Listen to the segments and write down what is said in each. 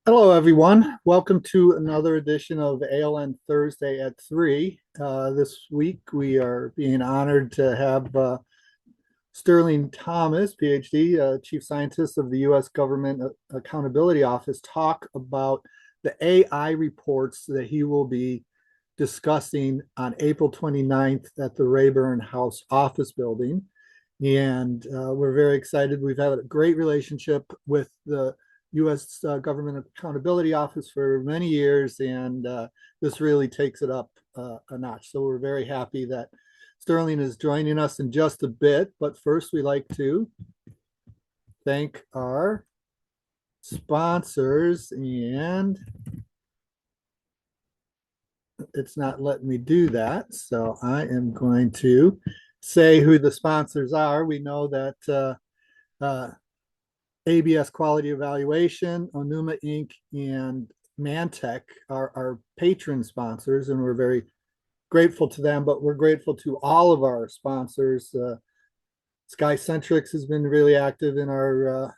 Hello, everyone. Welcome to another edition of ALN Thursday at 3. This week, we are being honored to have Sterling Thomas, PhD, Chief Scientist of the U.S. Government Accountability Office, talk about the AI reports that he will be discussing on April 29th at the Rayburn House office building. And we're very excited. We've had a great relationship with the U.S. Government Accountability Office for many years, and this really takes it up a notch. So we're very happy that Sterling is joining us in just a bit. But first, we like to thank our sponsors, and it's not letting me do that. So I am going to say who the sponsors are. We know that ABS Quality Evaluation, Onuma Inc., and Mantech are our patron sponsors, and we're very grateful to them, but we're grateful to all of our sponsors. Skycentrics has been really active in our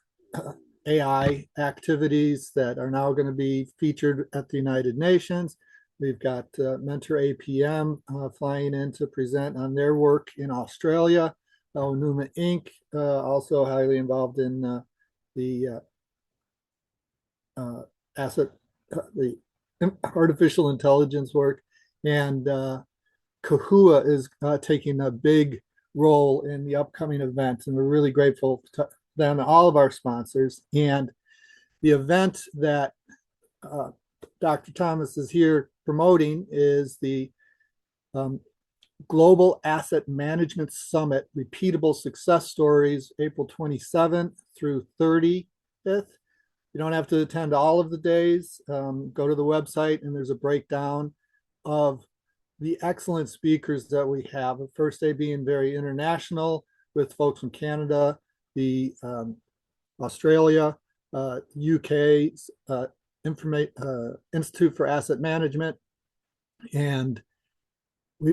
AI activities that are now going to be featured at the United Nations. We've got Mentor APM flying in to present on their work in Australia. Onuma Inc., also highly involved in the asset, the artificial intelligence work. And Kahua is taking a big role in the upcoming event. And we're really grateful to them, all of our sponsors. And the event that Dr. Thomas is here promoting is the Global Asset Management Summit, Repeatable Success Stories, April 27th through 30th. You don't have to attend all of the days. Go to the website, and there's a breakdown of the excellent speakers that we have. The first day being very international with folks from Canada, the Australia, UK, Institute for Asset Management, and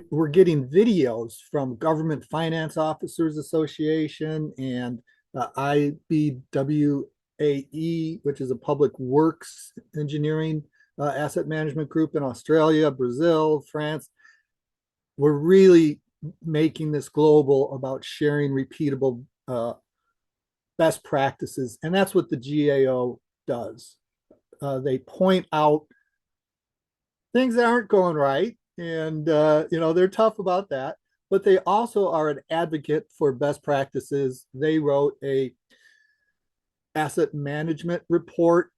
we're getting videos from Government Finance Officers Association and IBWAE, which is a public works engineering asset management group in Australia, Brazil, France. We're really making this global about sharing repeatable best practices. And that's what the GAO does. They point out things that aren't going right, and they're tough about that, but they also are an advocate for best practices. They wrote a asset management report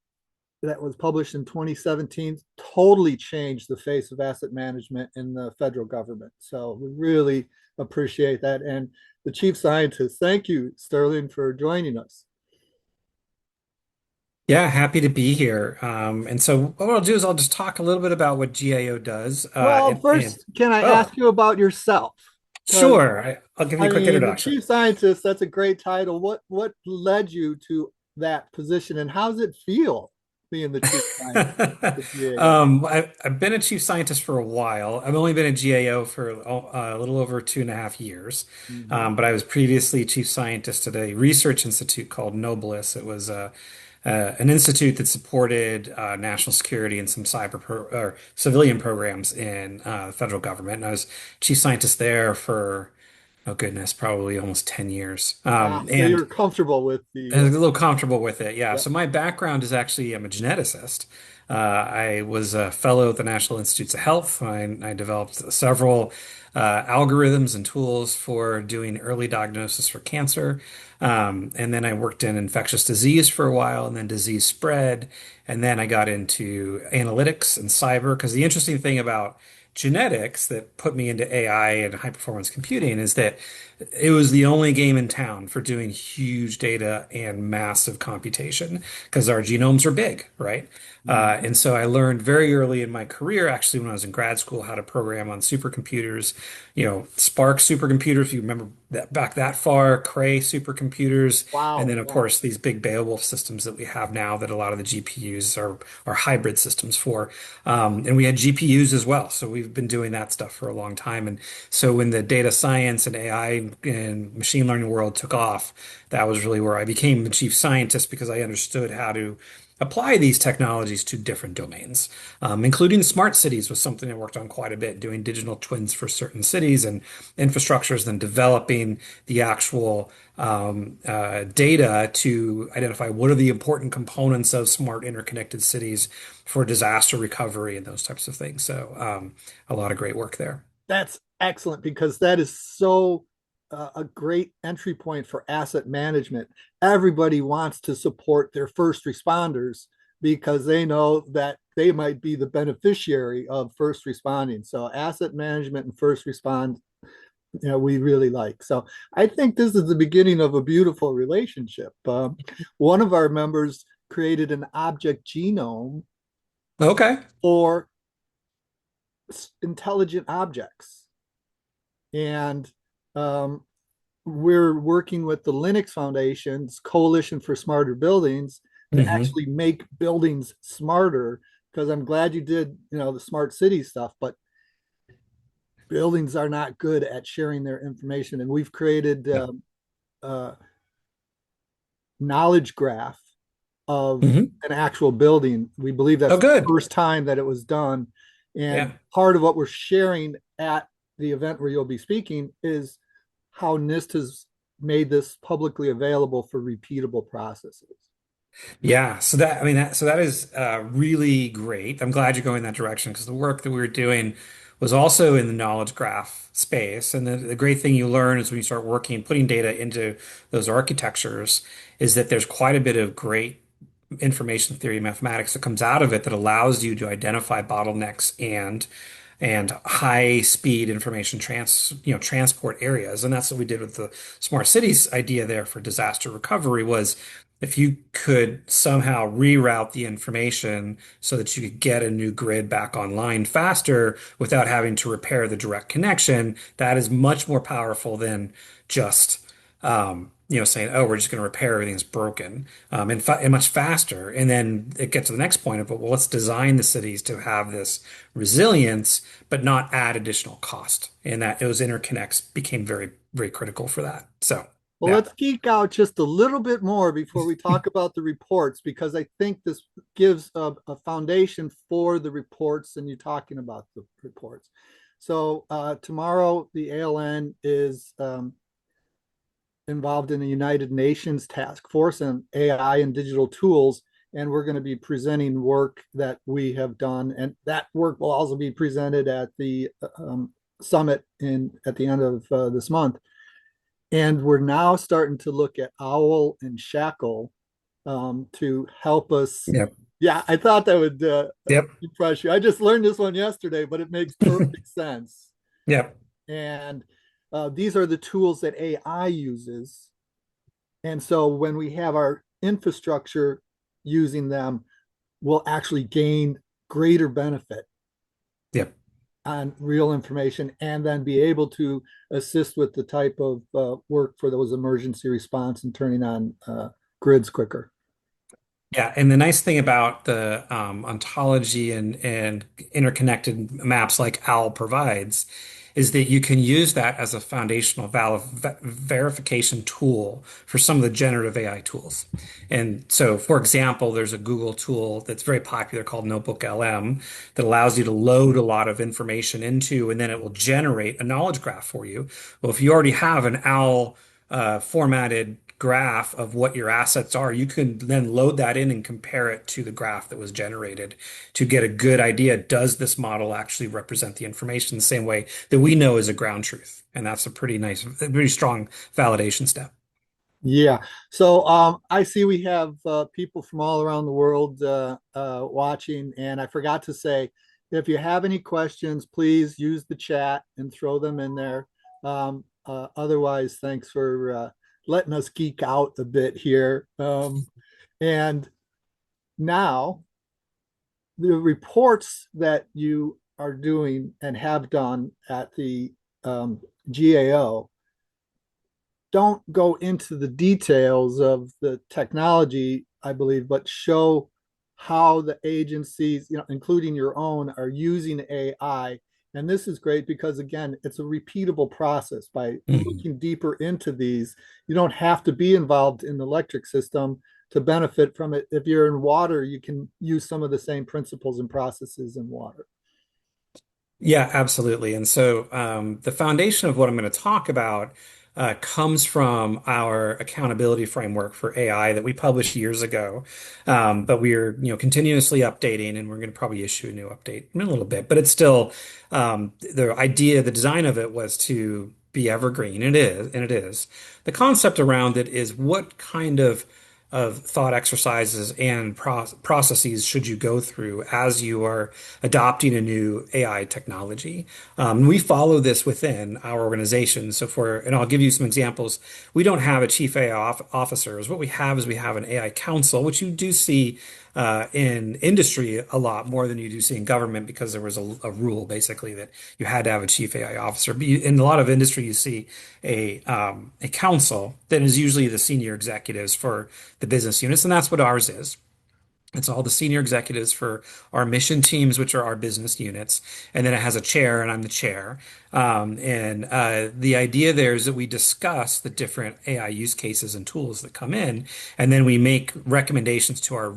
that was published in 2017, totally changed the face of asset management in the federal government. So we really appreciate that. And the chief scientist, thank you, Sterling, for joining us. Yeah, happy to be here. And so what I'll do is I'll just talk a little bit about what GAO does. Well, first, can I Oh, ask you about yourself? Because sure. I'll give you I a quick mean, the introduction. chief scientist, that's a great title. What led you to that position, and how does it feel being the chief scientist at the GAO? I've been a chief scientist for a while. I've only been a GAO for a little over 2.5 years. Mm-hmm. But I was previously chief scientist at a research institute called Nobilis. It was an institute that supported national security and some or civilian programs in the federal government. And I was chief scientist there for, oh goodness, probably almost 10 years. Ah, so And you're comfortable with I was the a little comfortable with it, yeah. yeah. So my background is actually I'm a geneticist. I was a fellow at the National Institutes of Health. I developed several algorithms and tools for doing early diagnosis for cancer. And then I worked in infectious disease for a while, and then disease spread. And then I got into analytics and cyber. Because the interesting thing about genetics that put me into AI and high performance computing is that it was the only game in town for doing huge data and massive computation because our genomes are big, right? Mhm. And so I learned very early in my career, actually, when I was in grad school, how to program on supercomputers, Spark supercomputers, if you remember that back that far, Cray supercomputers, and Wow, then, of yeah. course, these big Beowulf systems that we have now that a lot of the GPUs are hybrid systems for. And we had GPUs as well. So we've been doing that stuff for a long time. And so when the data science and AI and machine learning world took off, that was really where I became the chief scientist because I understood how to apply these technologies to different domains, including smart cities was something I worked on quite a bit, doing digital twins for certain cities and infrastructures, then developing the actual data to identify what are the important components of smart interconnected cities for disaster recovery and those types of things. So a lot of great work there. That's excellent because that is so a great entry point for asset management. Everybody wants to support their first responders because they know that they might be the beneficiary of first responding. So asset management and first respond, we really like. So I think this is the beginning of a beautiful relationship. One of our members created an object genome Okay. for intelligent objects. And um, we're working with the Linux Foundation's Coalition for Smarter Buildings to Hmm. actually make buildings smarter. Because I'm glad you did, the smart city stuff, but buildings are not good at sharing their information. And we've created Yeah. a knowledge graph of Hmm. an actual building. We believe Oh, that's the good. first time that it was done. And Yeah. part of what we're sharing at the event where you'll be speaking is how NIST has made this publicly available for repeatable processes. Yeah, so that I mean that so that is really great. I'm glad you're going that direction because the work that we were doing was also in the knowledge graph space. And the great thing you learn is when you start working, putting data into those architectures, is that there's quite a bit of great information theory mathematics that comes out of it that allows you to identify bottlenecks and high speed information transport areas. And that's what we did with the smart cities idea there for disaster recovery was if you could somehow reroute the information so that you could get a new grid back online faster without having to repair the direct connection, that is much more powerful than just saying, oh, we're just going to repair everything that's broken, and much faster. And then it gets to the next point of, well, let's design the cities to have this resilience, but not add additional cost. And that those interconnects became very, very critical for that. So, Well, yeah. let's geek out just a little bit more before we talk about the reports, because I think this gives a foundation for the reports and you talking about the reports. So tomorrow, the ALN is involved in the United Nations task force on AI and digital tools. And we're going to be presenting work that we have done. And that work will also be presented at the summit at the end of this month. And we're now starting to look at OWL and Shackle to help us. Yep. Yeah, I thought that would Yep. impress you. I just learned this one yesterday, but it makes perfect sense. Yep. And these are the tools that AI uses. And so when we have our infrastructure using them, we'll actually gain greater benefit Yep. on real information and then be able to assist with the type of work for those emergency response and turning on grids quicker. Yeah, and the nice thing about the ontology and interconnected maps like OWL provides is that you can use that as a foundational verification tool for some of the generative AI tools. And so, for example, there's a Google tool that's very popular called Notebook LM that allows you to load a lot of information into, and then it will generate a knowledge graph for you. Well, if you already have an OWL formatted graph of what your assets are, you can then load that in and compare it to the graph that was generated to get a good idea. Does this model actually represent the information the same way that we know is a ground truth? And that's a pretty strong validation step. Yeah. So I see we have people from all around the world watching, and I forgot to say, if you have any questions, please use the chat and throw them in there. Otherwise, thanks for letting us geek out a bit here. And now, the reports that you are doing and have done at the GAO don't go into the details of the technology, I believe, but show how the agencies, including your own, are using AI. And this is great because, again, it's a repeatable process. By Mhm. looking deeper into these, you don't have to be involved in the electric system to benefit from it. If you're in water, you can use some of the same principles and processes in water. Yeah, absolutely. And so the foundation of what I'm going to talk about comes from our accountability framework for AI that we published years ago. But we're, continuously updating, and we're going to probably issue a new update in a little bit. But it's still the idea, the design of it was to be evergreen. It is, and it is. The concept around it is what kind of thought exercises and processes should you go through as you are adopting a new AI technology. We follow this within our organization. So and I'll give you some examples. We don't have a chief AI officers. What we have is we have an AI council, which you do see in industry a lot more than you do see in government because there was a rule basically that you had to have a chief AI officer. But in a lot of industry, you see a council that is usually the senior executives for the business units, and that's what ours is. It's all the senior executives for our mission teams, which are our business units. And then it has a chair, and I'm the chair. And the idea there is that we discuss the different AI use cases and tools that come in, and then we make recommendations to our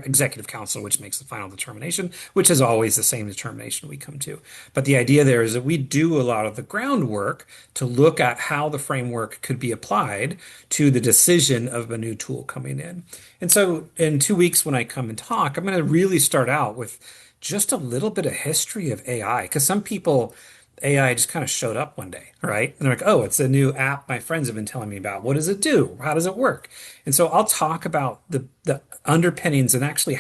executive council, which makes the final determination, which is always the same determination we come to. But the idea there is that we do a lot of the groundwork to look at how the framework could be applied to the decision of a new tool coming in. And so in 2 weeks, when I come and talk, I'm going to really start out with just a little bit of history of AI. Because some people, AI just kind of showed up one day, right? And they're like, oh, it's a new app my friends have been telling me about. What does it do? How does it work? And so I'll talk about the underpinnings and actually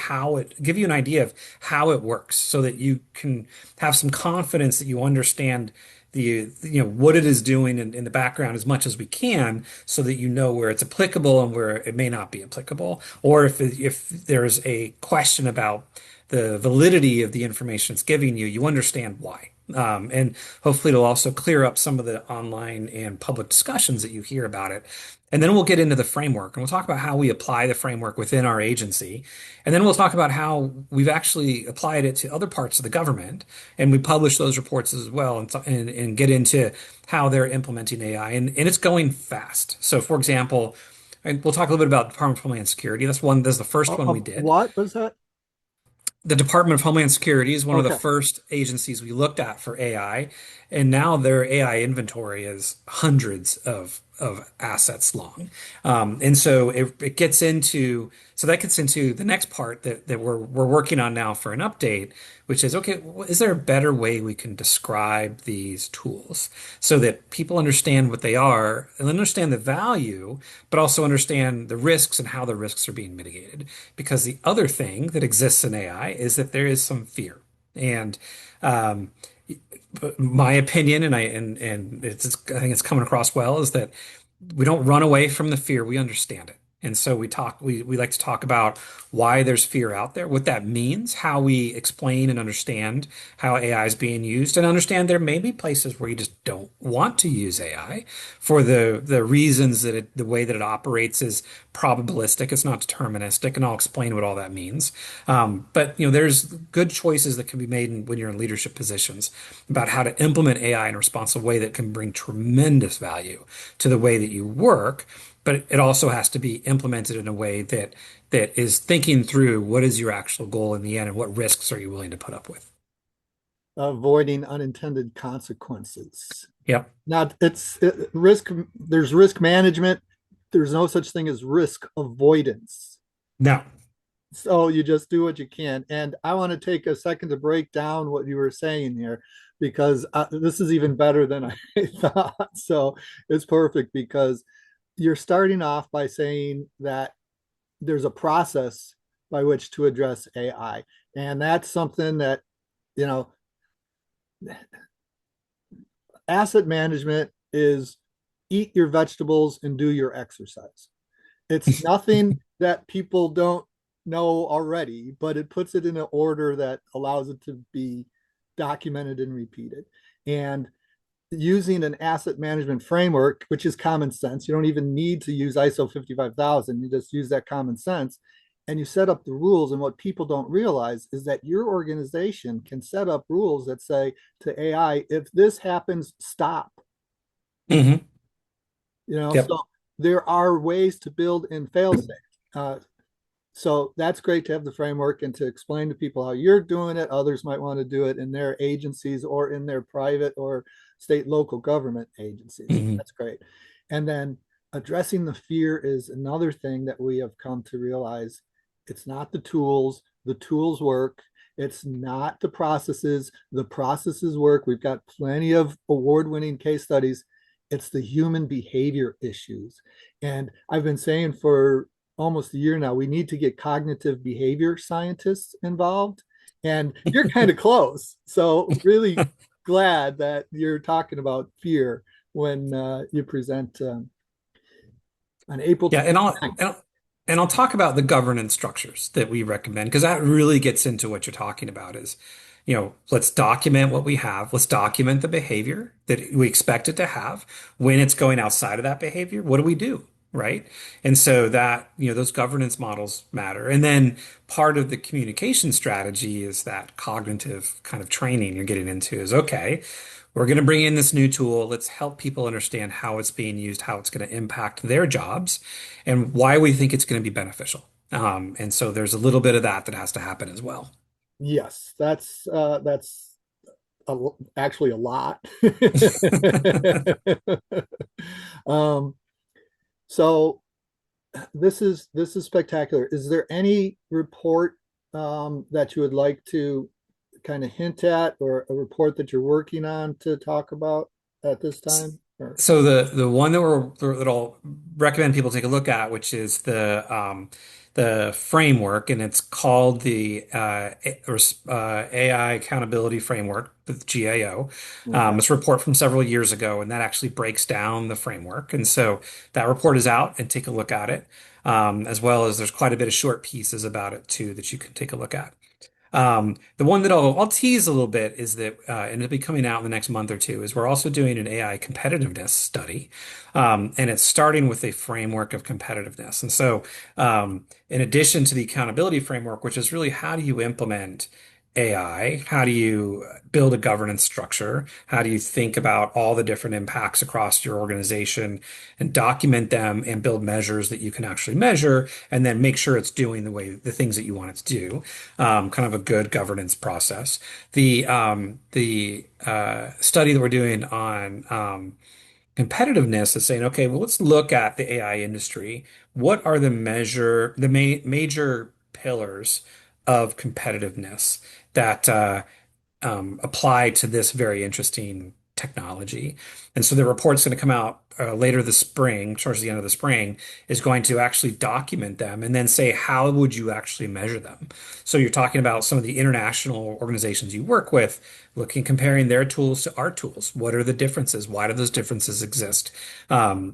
give you an idea of how it works so that you can have some confidence that you understand what it is doing in the background as much as we can so that you know where it's applicable and where it may not be applicable, or if there's a question about the validity of the information it's giving you, you understand why. And hopefully it'll also clear up some of the online and public discussions that you hear about it. And then we'll get into the framework and we'll talk about how we apply the framework within our agency. And then we'll talk about how we've actually applied it to other parts of the government. And we publish those reports as well and get into how they're implementing AI. And it's going fast. So, for example, and we'll talk a little bit about Department of Homeland Security. That's the first one we did. What was that? The Department of Homeland Security is one of the Okay. first agencies we looked at for AI, and now their AI inventory is hundreds of assets long. And so it gets into that gets into the next part that we're working on now for an update, which is okay, is there a better way we can describe these tools so that people understand what they are and understand the value, but also understand the risks and how the risks are being mitigated? Because the other thing that exists in AI is that there is some fear. And um, my opinion, and I think it's coming across well, is that we don't run away from the fear, we understand it. And so we like to talk about why there's fear out there, what that means, how we explain and understand how AI is being used, and understand there may be places where you just don't want to use AI for the reasons that the way that it operates is probabilistic, it's not deterministic, and I'll explain what all that means. But there's good choices that can be made when you're in leadership positions about how to implement AI in a responsible way that can bring tremendous value to the way that you work, but it also has to be implemented in a way that is thinking through what is your actual goal in the end and what risks are you willing to put up with. Avoiding unintended consequences. Yep. Now, risk. There's risk management. There's no such thing as risk avoidance. No. So you just do what you can. And I want to take a second to break down what you were saying here, because this is even better than I thought. So it's perfect because you're starting off by saying that there's a process by which to address AI. And that's something that, you know, asset management is eat your vegetables and do your exercise. It's nothing that people don't know already, but it puts it in an order that allows it to be documented and repeated. And using an asset management framework, which is common sense, you don't even need to use ISO 55000, you just use that common sense. And you set up the rules. And what people don't realize is that your organization can set up rules that say to AI, if this happens, stop. Hmm. So Yep. there are ways to build in fail safe. uh, so that's great to have the framework and to explain to people how you're doing it. Others might want to do it in their agencies or in their private or state local government agencies. Mhm. That's great. And then addressing the fear is another thing that we have come to realize. It's not the tools work. It's not the processes work. We've got plenty of award-winning case studies. It's the human behavior issues. And I've been saying for almost a year now, we need to get cognitive behavior scientists involved. And you're kind of close. So, really glad that you're talking about fear when you present on April Yeah, 29th. And I'll talk about the governance structures that we recommend because that really gets into what you're talking about is, let's document what we have. Let's document the behavior that we expect it to have. When it's going outside of that behavior, what do we do? Right. And so that, those governance models matter. And then part of the communication strategy is that cognitive kind of training you're getting into is okay. We're going to bring in this new tool. Let's help people understand how it's being used, how it's going to impact their jobs, and why we think it's going to be beneficial. And so there's a little bit of that that has to happen as well. Yes, that's actually a lot. um, so this is spectacular. Is there any report that you would like to kind of hint at, or a report that you're working on to talk about at this time? Or So the one that I'll recommend people take a look at, which is the framework, and it's called the AI Accountability Framework, the GAO. okay, It's a report from several years ago, and that actually breaks down the framework. And so that report is out, and take a look at it, as well as there's quite a bit of short pieces about it too that you can take a look at. The one that I'll tease a little bit is that, and it'll be coming out in the next month or two, is we're also doing an AI competitiveness study. And it's starting with a framework of competitiveness. And so, in addition to the accountability framework, which is really how do you implement AI? How do you build a governance structure? How do you think about all the different impacts across your organization and document them and build measures that you can actually measure and then make sure it's doing the things that you want it to do? Kind of a good governance process. The study that we're doing on competitiveness is saying, okay, well, let's look at the AI industry. What are the major pillars of competitiveness that apply to this very interesting technology. And so the report's going to come out later this spring, towards the end of the spring, is going to actually document them and then say, how would you actually measure them? So you're talking about some of the international organizations you work with, comparing their tools to our tools. What are the differences? Why do those differences exist?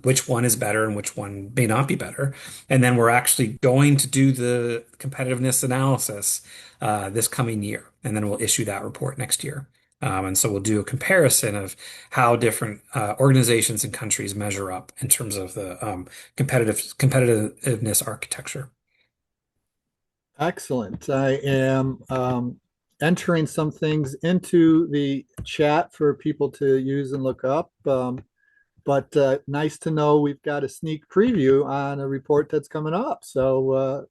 Which one is better and which one may not be better? And then we're actually going to do the competitiveness analysis this coming year, and then we'll issue that report next year. And so we'll do a comparison of how different organizations and countries measure up in terms of the competitiveness architecture. excellent. I am entering some things into the chat for people to use and look up. But nice to know we've got a sneak preview on a report that's coming up. So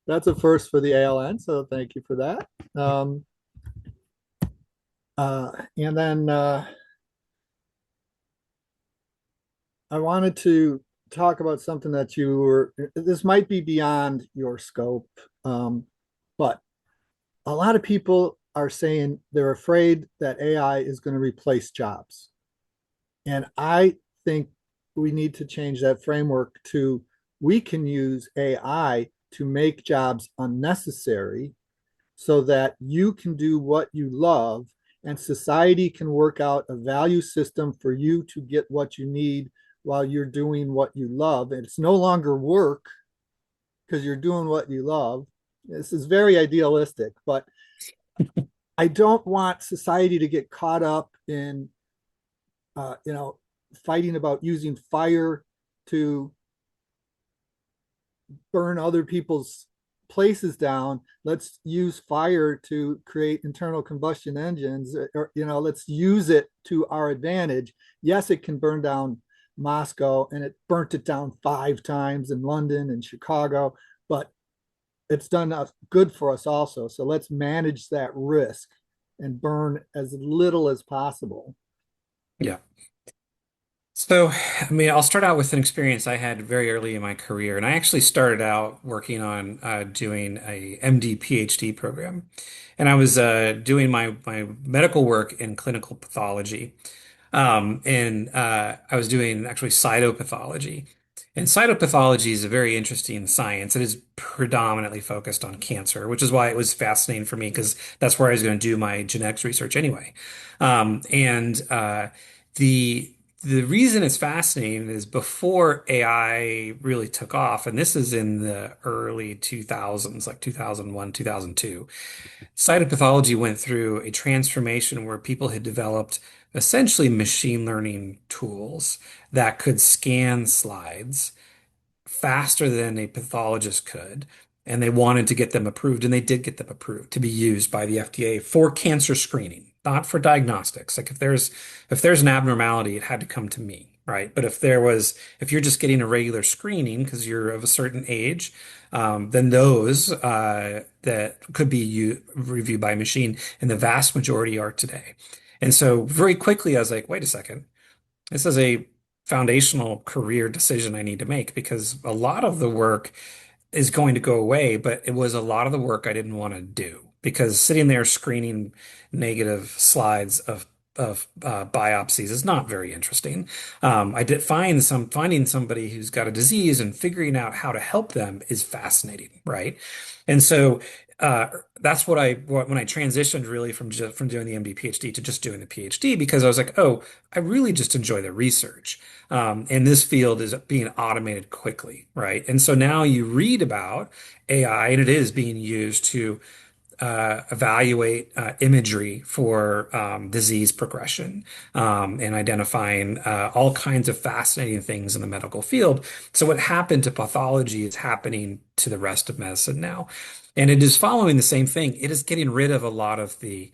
that's a first for the ALN. So thank you for that. And then I wanted to talk about something that this might be beyond your scope, but a lot of people are saying they're afraid that AI is going to replace jobs. And I think we need to change that framework to we can use AI to make jobs unnecessary so that you can do what you love and society can work out a value system for you to get what you need while you're doing what you love. And it's no longer work because you're doing what you love. This is very idealistic, but I don't want society to get caught up in, fighting about using fire to burn other people's places down. Let's use fire to create internal combustion engines, or let's use it to our advantage. Yes, it can burn down Moscow, and it burnt it down 5 times in London and Chicago. But it's done us good for us also. So let's manage that risk and burn as little as possible. Yeah. So, I mean, I'll start out with an experience I had very early in my career, and I actually started out working on doing a MD PhD program, and I was doing my medical work in clinical pathology, and I was doing actually cytopathology, and cytopathology is a very interesting science. It is predominantly focused on cancer, which is why it was fascinating for me because that's where I was going to do my genetics research anyway, and the the reason it's fascinating is before AI really took off, and this is in the early 2000s, like 2001, 2002, cytopathology went through a transformation where people had developed essentially machine learning tools that could scan slides faster than a pathologist could. And they wanted to get them approved, and they did get them approved to be used by the FDA for cancer screening, not for diagnostics. Like if there's an abnormality, it had to come to me, right? But if you're just getting a regular screening because you're of a certain age, then those that could be reviewed by a machine, and the vast majority are today. And so very quickly, I was like, wait a second. This is a foundational career decision I need to make because a lot of the work is going to go away, but it was a lot of the work I didn't want to do because sitting there screening negative slides of biopsies is not very interesting. I did finding somebody who's got a disease and figuring out how to help them is fascinating, right? And so that's when I transitioned really from doing the MD PhD to just doing the PhD because I was like, oh, I really just enjoy the research. And this field is being automated quickly, right? And so now you read about AI, and it is being used to evaluate imagery for disease progression and identifying all kinds of fascinating things in the medical field. So what happened to pathology is happening to the rest of medicine now. And it is following the same thing. It is getting rid of a lot of the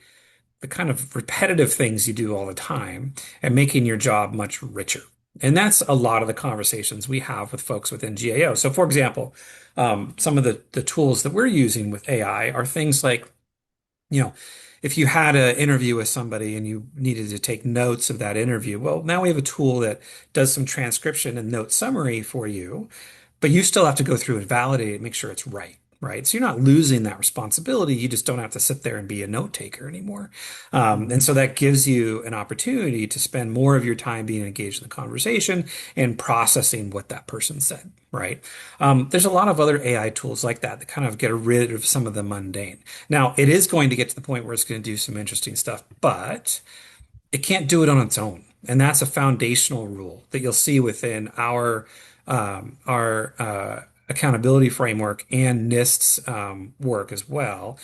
kind of repetitive things you do all the time and making your job much richer. And that's a lot of the conversations we have with folks within GAO. So, for example, some of the tools that we're using with AI are things like, you know, if you had an interview with somebody and you needed to take notes of that interview, well, now we have a tool that does some transcription and note summary for you, but you still have to go through and validate it, make sure it's right. Right. So you're not losing that responsibility. You just don't have to sit there and be a note taker anymore. And Mhm. so that gives you an opportunity to spend more of your time being engaged in the conversation and processing what that person said. Right. There's a lot of other AI tools like that that kind of get rid of some of the mundane. Now, it is going to get to the point where it's going to do some interesting stuff, but it can't do it on its own. And that's a foundational rule that you'll see within our accountability framework and NIST's work as well,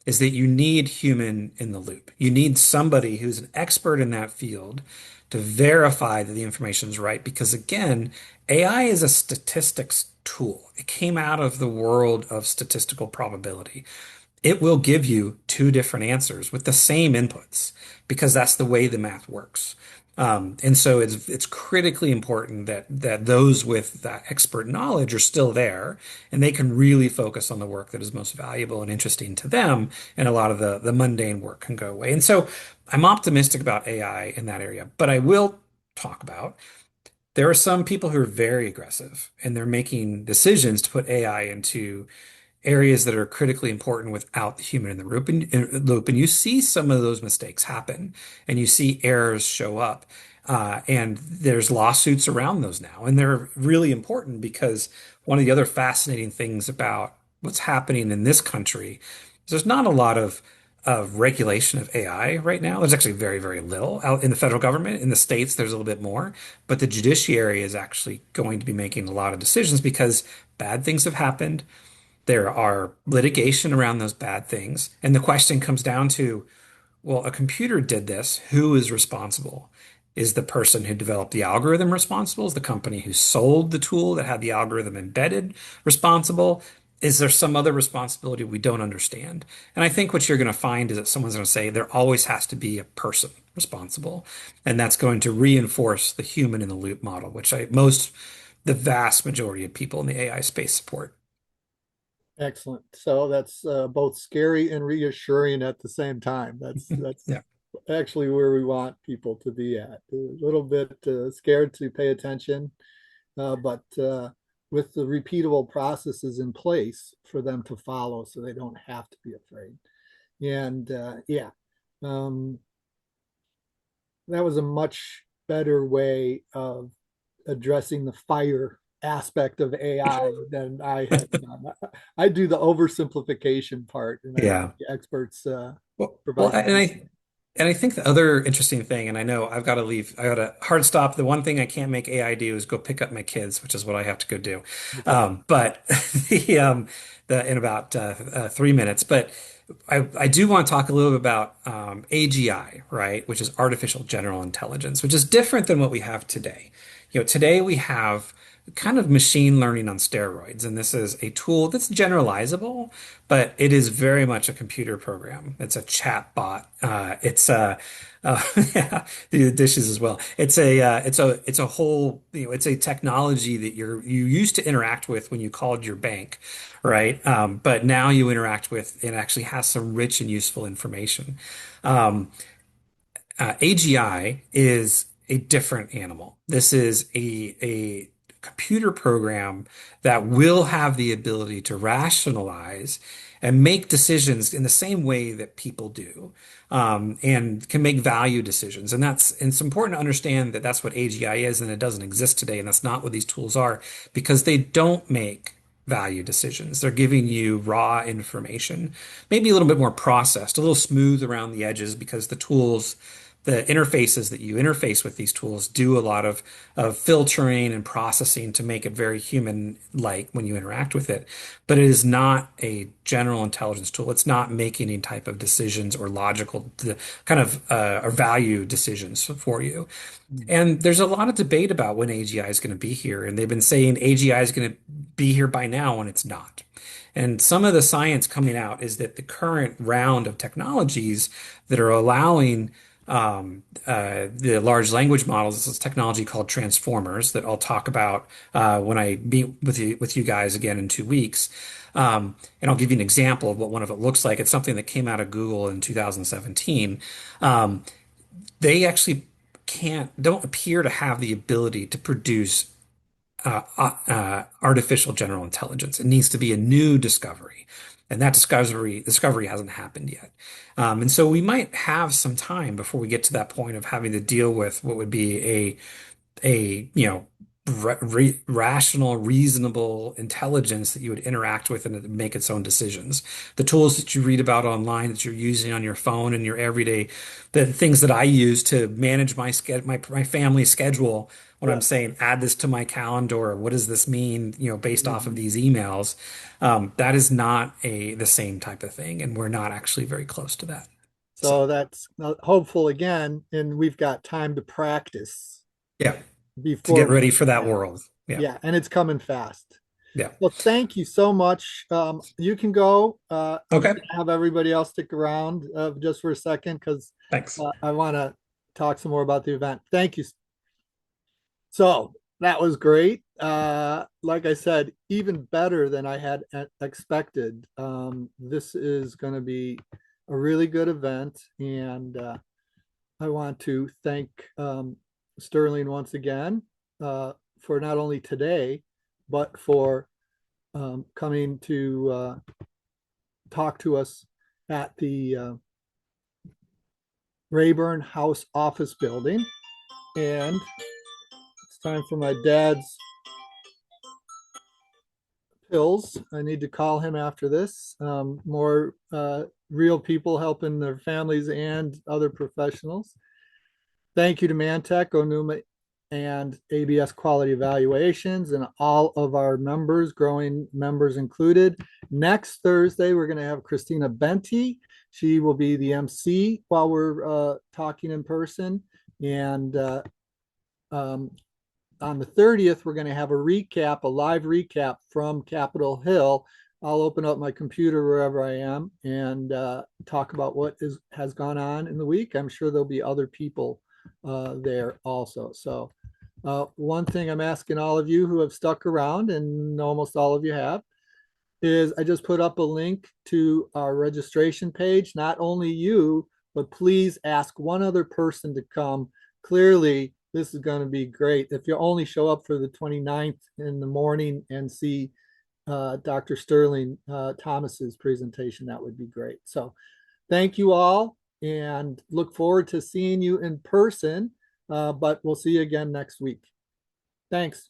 is that you need human in the loop. You need somebody who's an expert in that field to verify that the information is right. Because again, AI is a statistics tool. It came out of the world of statistical probability. It will give you two different answers with the same inputs because that's the way the math works. And so it's critically important that those with that expert knowledge are still there and they can really focus on the work that is most valuable and interesting to them, and a lot of the mundane work can go away. And so I'm optimistic about AI in that area, but I will talk about there are some people who are very aggressive and they're making decisions to put AI into areas that are critically important without the human in the loop. And you see some of those mistakes happen and you see errors show up. And there's lawsuits around those now. And they're really important because one of the other fascinating things about what's happening in this country is there's not a lot of regulation of AI right now. There's actually very, very little out in the federal government. In the states, there's a little bit more, but the judiciary is actually going to be making a lot of decisions because bad things have happened. There are litigation around those bad things. And the question comes down to, well, a computer did this. Who is responsible? Is the person who developed the algorithm responsible? Is the company who sold the tool that had the algorithm embedded responsible? is there some other responsibility we don't understand? And I think what you're going to find is that someone's going to say there always has to be a person responsible, and that's going to reinforce the human in the loop model, which the vast majority of people in the AI space support. Excellent. So that's both scary and reassuring at the same time. That's Yeah. actually where we want people to be at. A little bit scared to pay attention, but with the repeatable processes in place for them to follow, so they don't have to be afraid. And yeah, um, that was a much better way of addressing the fire aspect of AI than I had done. I do the oversimplification part, and I let Yeah. the experts Well, provide the detail. and I think the other interesting thing, and I know I've got to leave, I got a hard stop. The one thing I can't make AI do is go pick up my kids, which is what I have to go do. Okay. But the in about 3 minutes. But I do want to talk a little bit about AGI, right? Which is artificial general intelligence, which is different than what we have today. Today we have kind of machine learning on steroids, and this is a tool that's generalizable, but it is very much a computer program. It's a chat bot. Yeah, the dishes as well. It's a whole, it's a technology that you used to interact with when you called your bank, right? But now you interact with, it actually has some rich and useful information. Um, AGI is a different animal. This is a computer program that will have the ability to rationalize and make decisions in the same way that people do, and can make value decisions. And it's important to understand that that's what AGI is, and it doesn't exist today, and that's not what these tools are, because they don't make value decisions. They're giving you raw information, maybe a little bit more processed, a little smooth around the edges, because the interfaces that you interface with these tools do a lot of filtering and processing to make it very human-like when you interact with it. But it is not a general intelligence tool. It's not making any type of decisions or logical kind of or value decisions for you. Mm. And there's a lot of debate about when AGI is going to be here. And they've been saying AGI is going to be here by now, and it's not. And some of the science coming out is that the current round of technologies that are allowing the large language models, this is technology called transformers that I'll talk about when I meet with you guys again in 2 weeks. And I'll give you an example of what one of it looks like. It's something that came out of Google in 2017. Um, they actually don't appear to have the ability to produce artificial general intelligence. It needs to be a new discovery, and that discovery hasn't happened yet. And so we might have some time before we get to that point of having to deal with what would be a rational, reasonable intelligence that you would interact with and make its own decisions. The tools that you read about online that you're using on your phone and your everyday, the things that I use to manage my family schedule. When I'm Yeah. saying add this to my calendar, or what does this mean, based off of Mhm. these emails, that is not the same type of thing, and we're not actually very close to that. So So that's hopeful again, and we've got time to practice yeah, to before get we ready get for to that that. world. Yeah, Yeah, and it's coming fast. yeah. Well, thank you so much. You can go. I'm going Okay, to have everybody else stick around just for a second because thanks. I want to talk some more about the event. Thank you. So that was great. Like I said, even better than I had expected. This is going to be a really good event, and I want to thank Sterling once again for not only today, but for coming to talk to us at the Rayburn House office building. And it's time for my dad's pills. I need to call him after this. More real people helping their families and other professionals. Thank you to Mantech, Onuma, and ABS Quality Evaluations, and all of our members, growing members included. Next Thursday, we're going to have Christina Benti. She will be the MC while we're talking in person. And um, on the 30th, we're going to have a live recap from Capitol Hill I'll open up my computer wherever I am and talk about what has gone on in the week. I'm sure there'll be other people there also. So one thing I'm asking all of you who have stuck around, and almost all of you have, is I just put up a link to our registration page. Not only you, but please ask one other person to come. Clearly, this is going to be great. If you only show up for the 29th in the morning and see Dr. Sterling Thomas's presentation, that would be great. So thank you all and look forward to seeing you in person, but we'll see you again next week. Thanks.